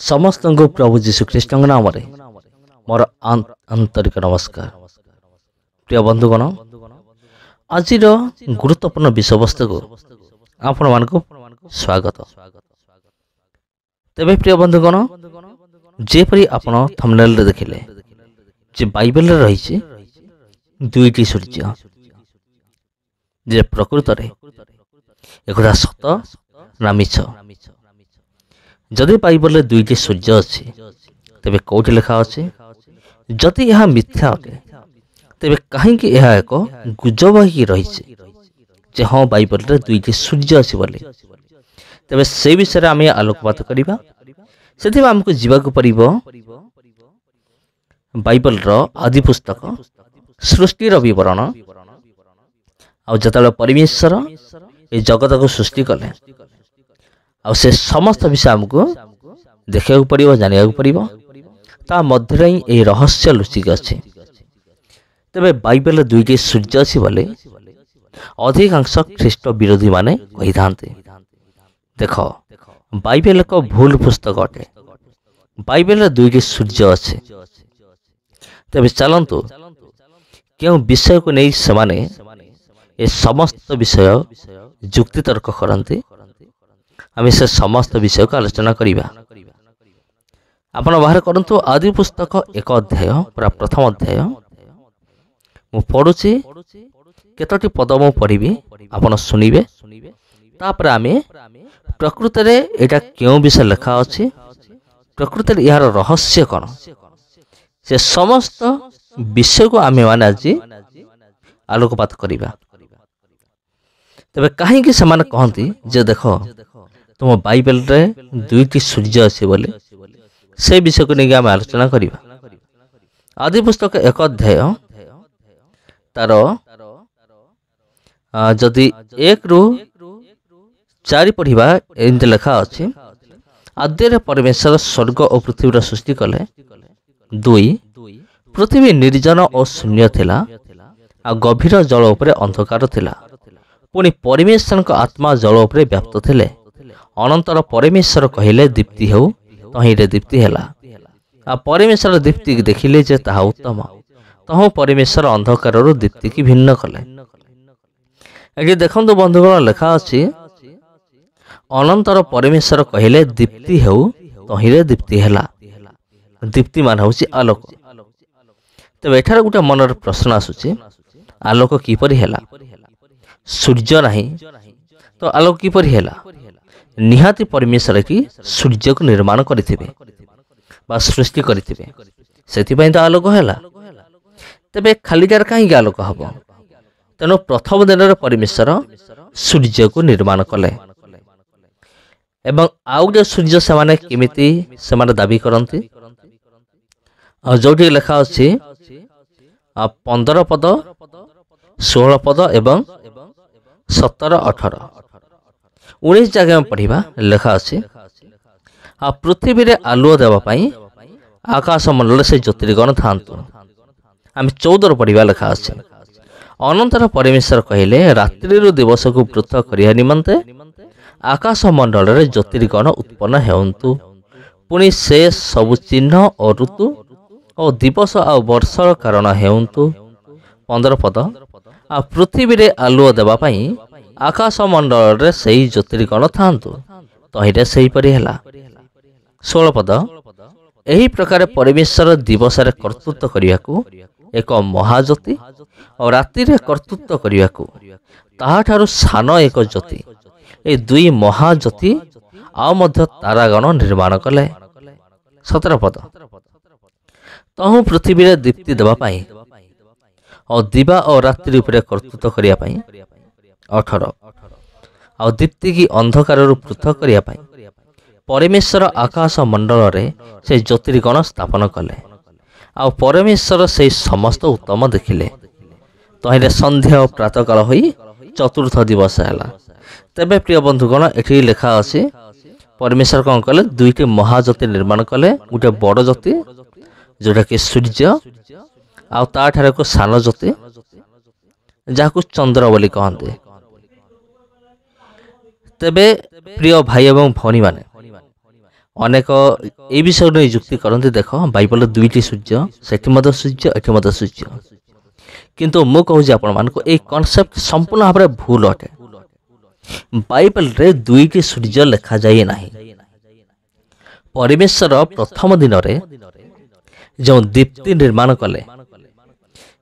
समस्त को प्रभु जीशुख्रीष्ट नाम मोर आंतरिक नमस्कार। प्रिय बंधुगण, आज गुरुत्वपूर्ण विषयवस्तु को आपण मानक स्वागत। तेबे प्रिय बंधुगण, जेपरी आपण थंबनेल रे देखिले जे बाइबल रे रही दुईटी सूर्य जे प्रकृत रे एकटा सत ना मिछ। जदि बाइबल रे दुईटी सूर्य अच्छी तेबे कौटी लिखा अच्छे? जदि यह मिथ्या अटे तेबे कहीं यह एक गुजब ही रही हाँ बाइबल रे दुईटी सूर्य अच्छी बोली। तेबे से विषय आम आलोकपात करवा से आमको जीवाक पड़िबो बाइबल रो आदि पुस्तक सृष्टिर विवरण। आ जतबेले परमेश्वर ए जगत को सृष्टि कले आ से समस्त विषय आमको देखा पड़ो जाना पड़ो ता मध्य ही रहस्य लुचिक अच्छे। तेरे बाइबल दुईटी सूर्य अच्छी बोले अधिकांश ख्रीष्ट विरोधी माने कही था। देख बाइबल एक भूल पुस्तक अटे। बाइबल दुईटी सूर्य अच्छे। तेरे चलतु क्यों विषय को नहीं समाने ए समस्त विषय जुक्ति तर्क करते आम से समस्त विषय को आलोचना करवा। आपण बाहर करंतु आदि पुस्तक एक अध्याय पूरा प्रथम अध्याय मु पढ़ुची केतोटी पद मु पढ़ी आपण सुनिबे। तापर आमे प्रकृत रे एटा क्यों विषय लिखा अछि, प्रकृत रे यार रहस्य कौन, से समस्त विषय को आमे माने आज आलोकपात करवा। तबे कहीं कि समान कहती जे देखो तुम बाइबल रे दुईटी सूर्य अच्छे बोले से विषय को लेकिन आम आलोचना करवा। आदि पुस्तक एक अध्याय तार जदि 1 ରୁ 4 पढ़ा एमती लिखा अच्छे। आद्य परमेश्वर स्वर्ग और पृथ्वी सृष्टि कले। 2 पृथ्वी निर्जन और शून्य थिला आ गभीर जल उपरे अंधकार थिला। पुणी परमेश्वर का आत्मा जल उपरे व्याप्त थिले। अनंतर परमेश्वर कहिले दीप्ति हेउ, तहिरे दीप्ति हेला। आ परमेश्वर दीप्ति देखिले जे ताहा उत्तम, तहु परमेश्वर अंधकार दीप्ति की भिन्न कले। ये देखंतु बंधुगण लिखा अछि अनंतर परमेश्वर कहिले दीप्ति हेउ, तहिरे दीप्ति हेला। दीप्ति मान होछि आलोक। तबे एठार गोटे मनर प्रश्न आसुछि आलोक किपरि हेला? सूर्य नहीं तो आलोक किपरि हेला? निहाती परमेश्वर की सूर्य को निर्माण करिथिबे बा सृष्टि करिथिबे, सेथिपई तो आलोक हैला। तबे खालीटार कहीं आलोक हबो? तेणु प्रथम दिन रे परमेश्वर सूर्य को निर्माण कले। एवं आउ जे सूर्य से केमिति से दाबी करती जोटी लिखा अच्छी 15 पद 16 पद एवं 17 18 19 जगह में पढ़ा लिखा अच्छे। आ पृथ्वी रे आलुओ देवाई आकाश मंडल से ज्योतिर्गण था। आम 14 पढ़ा लिखा अच्छे। अनंतर परमेश्वर कहले रात्रि दिवस को पृथक करिया निमंते आकाश मंडल रे ज्योतिर्गण उत्पन्न हेउंतु। पुणी से सबु चिन्ह और ऋतु और दिवस आ वर्षर कारण हेउंतु। 15 पद आ पृथ्वी रे आलुओ देवाई आकाश मंडल रे सही ज्योतिर्गण थांतु, तहिरे सही परि हेला। 16 पद एही प्रकार परमेश्वर दिवस रे कर्तृत्व करियाकू एक महाज्योति और राति रे कर्तृत्व करियाकू ताहा ठारू सान एक ज्योति, ए दुई महाज्योति आ मध्य तारागण निर्माण कले। 17 पद तहु पृथ्वी रे दीप्ति देबा पई और दिवा और रात्रि उपरे कर्तृत्व करिया पई। 18 और दीप्ति की अंधकार पृथक करिया पई परमेश्वर आकाश मंडल रे से ज्योतिर्गण स्थापन कले। आ परमेश्वर से समस्त उत्तम देखिले। तहिरे संध्या और प्रातः काल होई चतुर्थ दिवस हैला। तेबे प्रिय बंधुगण एठी लिखा अछि परमेश्वर कौन कले दुईटी महाज्योति निर्माण कले। गोटे बड़ ज्योति जोटा कि सूर्य आ ताठारे को सान ज्योति जाकु चंद्र बोली कहते। तेबे प्रिय भाई एवं भौणी माने ଅନେକ এই ବିଷୟରେ ନେଇ ଯୁକ୍ତି କରନ୍ତି। ଦେଖ ବାଇବଲରେ ଦୁଇଟି ସୂର୍ଯ୍ୟ, ସେଠି ମଧ୍ୟ ସୂର୍ଯ୍ୟ, ଏଠି ମଧ୍ୟ ସୂର୍ଯ୍ୟ। କିନ୍ତୁ ମୁଁ କହୁଛି ଆପଣମାନଙ୍କୁ ଏଇ କନସେପ୍ଟ ସମ୍ପୂର୍ଣ୍ଣ ଭାବରେ ଭୁଲ ଅଟେ। ବାଇବଲରେ ଦୁଇଟି ସୂର୍ଯ୍ୟ ଲେଖାଯାଏ ନାହିଁ। ପରମେଶ୍ୱର ପ୍ରଥମ ଦିନରେ ଯେଉଁ ଦୀପ୍ତି ନିର୍ମାଣ କଲେ,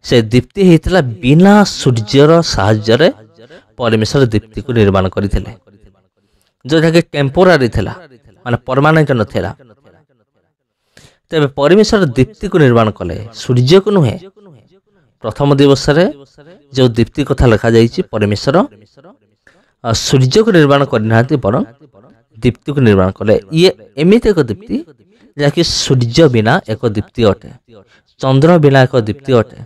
ସେ ଦୀପ୍ତି ହେଇଥିଲା ବିନା ସୂର୍ଯ୍ୟର ସାହାଯ୍ୟରେ ପରମେଶ୍ୱର ଦୀପ୍ତିକୁ ନିର୍ମାଣ କରିଥିଲେ, ଯେଉଁଟାକି ଟେମ୍ପୋରାରୀ ଥିଲା, ମାନେ ପରମାନେଣ୍ଟ ନଥିଲା। ତେବେ ପରମେଶ୍ୱର ଦୀପ୍ତିକୁ ନିର୍ମାଣ କଲେ, ସୂର୍ଯ୍ୟକୁ ନୁହେଁ। ପ୍ରଥମ ଦିବସରେ ଯେଉଁ ଦୀପ୍ତି କଥା ଲେଖାଯାଇଛି, ପରମେଶ୍ୱର ସୂର୍ଯ୍ୟକୁ ନିର୍ମାଣ କରିନାହାନ୍ତି, ବରଂ ଦୀପ୍ତିକୁ ନିର୍ମାଣ କଲେ। ଇଏ ଏମିତି ଏକ ଦୀପ୍ତି ଯାହାକି ସୂର୍ଯ୍ୟ ବିନା ଏକ ଦୀପ୍ତି ଅଟେ, ଚନ୍ଦ୍ର ବିନା ଏକ ଦୀପ୍ତି ଅଟେ।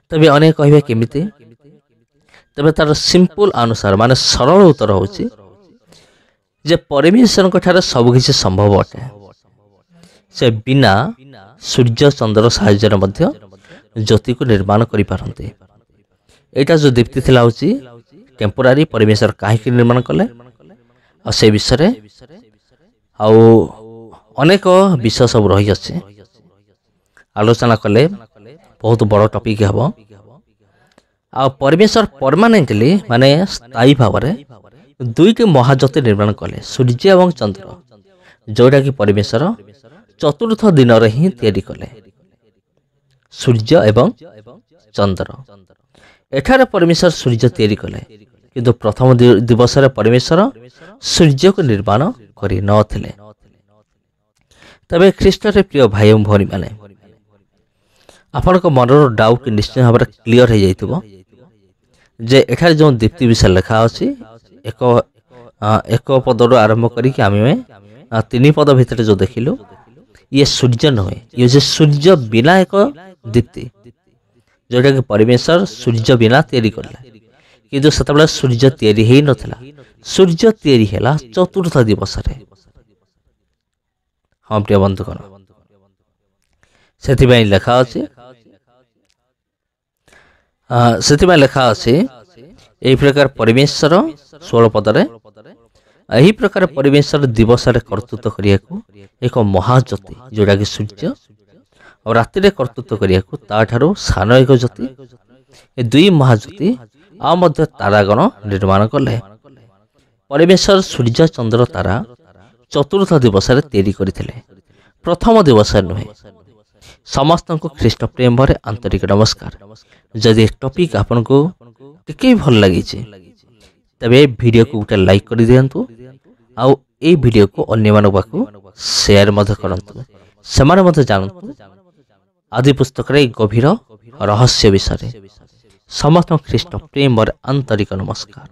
ତେବେ ଅନେକ କହିବେ କେମିତି? ତେବେ ତାର ସିମ୍ପଲ ଅନୁସାର, ମାନେ ସରଳ ଉତ୍ତର ହେଉଛି ଯେ ପରମେଶ୍ୱରଙ୍କ ଠାରେ ସବୁକିଛି ସମ୍ଭବ ଅଟେ। ସେ ବିନା ସୂର୍ଯ୍ୟ ଚନ୍ଦ୍ର ସାହାଯ୍ୟରେ ମଧ୍ୟ ଜ୍ୟୋତିକୁ ନିର୍ମାଣ କରିପାରନ୍ତି। ଏଇଟା ଯେଉଁ ଦୀପ୍ତି ଥିଲା ହେଉଛି ଟେମ୍ପୋରାରୀ। ପରମେଶ୍ୱର କାହିଁକି ନିର୍ମାଣ କଲେ, ଆଉ ସେ ବିଷୟରେ ଆଉ ଅନେକ ବିଷୟ ସବୁ ରହିଅଛି। ଆଲୋଚନା କଲେ ବହୁତ ବଡ଼ ଟପିକ୍ ହେବ। ଆଉ ପରମେଶ୍ୱର ପରମାନେଣ୍ଟଲି, ମାନେ ସ୍ଥାୟୀ ଭାବରେ ଦୁଇଟି ମହାଜ୍ୟୋତି ନିର୍ମାଣ କଲେ, ସୂର୍ଯ୍ୟ ଏବଂ ଚନ୍ଦ୍ର, ଯେଉଁଟାକି ପରମେଶ୍ୱର ଚତୁର୍ଥ ଦିନରେ ହିଁ ତିଆରି କଲେ, ସୂର୍ଯ୍ୟ ଏବଂ ଚନ୍ଦ୍ର। ଏଠାରେ ପରମେଶ୍ୱର ସୂର୍ଯ୍ୟ ତିଆରି କଲେ, କିନ୍ତୁ ପ୍ରଥମ ଦିବସରେ ପରମେଶ୍ୱର ସୂର୍ଯ୍ୟକୁ ନିର୍ମାଣ କରିନଥିଲେ। ତେବେ ଖ୍ରୀଷ୍ଟରେ ପ୍ରିୟ ଭାଇ ଏବଂ ଭଉଣୀମାନେ, ଆପଣଙ୍କ ମନର ଡାଉଟ୍ ନିଶ୍ଚୟ ଭାବରେ କ୍ଲିଅର ହେଇଯାଇଥିବ ଯେ ଏଠାରେ ଯେଉଁ ଦୀପ୍ତି ବିଷୟରେ ଲେଖା ଅଛି, ଏକ ପଦରୁ ଆରମ୍ଭ କରିକି ଆମେ 3 ପଦ ଭିତରେ ଯେଉଁ ଦେଖିଲୁ, ଇଏ ସୂର୍ଯ୍ୟ ନୁହେଁ, ଇଏ ହେଉଛି ସୂର୍ଯ୍ୟ ବିନା ଏକ ଦୀପ୍ତି, ଯେଉଁଟାକି ପରମେଶ୍ୱର ସୂର୍ଯ୍ୟ ବିନା ତିଆରି କଲେ। କିନ୍ତୁ ସେତେବେଳେ ସୂର୍ଯ୍ୟ ତିଆରି ହେଇନଥିଲା, ସୂର୍ଯ୍ୟ ତିଆରି ହେଲା ଚତୁର୍ଥ ଦିବସରେ। ହଁ ପ୍ରିୟ ବନ୍ଧୁଗଣ, ସେଥିପାଇଁ ଲେଖା ଅଛି ଏହି ପ୍ରକାର ପରମେଶ୍ୱର 16 ପଦରେ, ଏହି ପ୍ରକାର ପରମେଶ୍ୱର ଦିବସରେ କର୍ତ୍ତୃତ୍ୱ କରିବାକୁ ଏକ ମହାଜ୍ୟୋତି, ଯେଉଁଟାକି ସୂର୍ଯ୍ୟ, ଆଉ ରାତିରେ କର୍ତ୍ତୃତ୍ୱ କରିବାକୁ ତାଠାରୁ ସାନ ଏକ ଜ୍ୟୋତି, ଏ ଦୁଇ ମହାଜ୍ୟୋତି ଆଉ ମଧ୍ୟ ତାରାଗଣ ନିର୍ମାଣ କଲେ। ପରମେଶ୍ୱର ସୂର୍ଯ୍ୟ ଚନ୍ଦ୍ର ତାରା ଚତୁର୍ଥ ଦିବସରେ ତିଆରି କରିଥିଲେ, ପ୍ରଥମ ଦିବସରେ ନୁହେଁ। ସମସ୍ତଙ୍କୁ ଖ୍ରୀଷ୍ଟ ପ୍ରେମରେ ଆନ୍ତରିକ ନମସ୍କାର। ଯଦି ଏ ଟପିକ୍ ଆପଣଙ୍କୁ ଟିକେ ଭଲ ଲାଗିଛି, ତେବେ ଭିଡ଼ିଓକୁ ଗୋଟେ ଲାଇକ୍ କରିଦିଅନ୍ତୁ, ଆଉ এই ଭିଡ଼ିଓକୁ ଅନ୍ୟମାନଙ୍କ ପାଖକୁ ସେୟାର ମଧ୍ୟ କରନ୍ତୁ, ସେମାନେ ମଧ୍ୟ ଜାଣନ୍ତୁ ଆଦି ପୁସ୍ତକରେ ଏହି ଗଭୀର ରହସ୍ୟ ବିଷୟରେ। ସମସ୍ତଙ୍କୁ ଖ୍ରୀଷ୍ଟ ପ୍ରେମରେ ଆନ୍ତରିକ ନମସ୍କାର।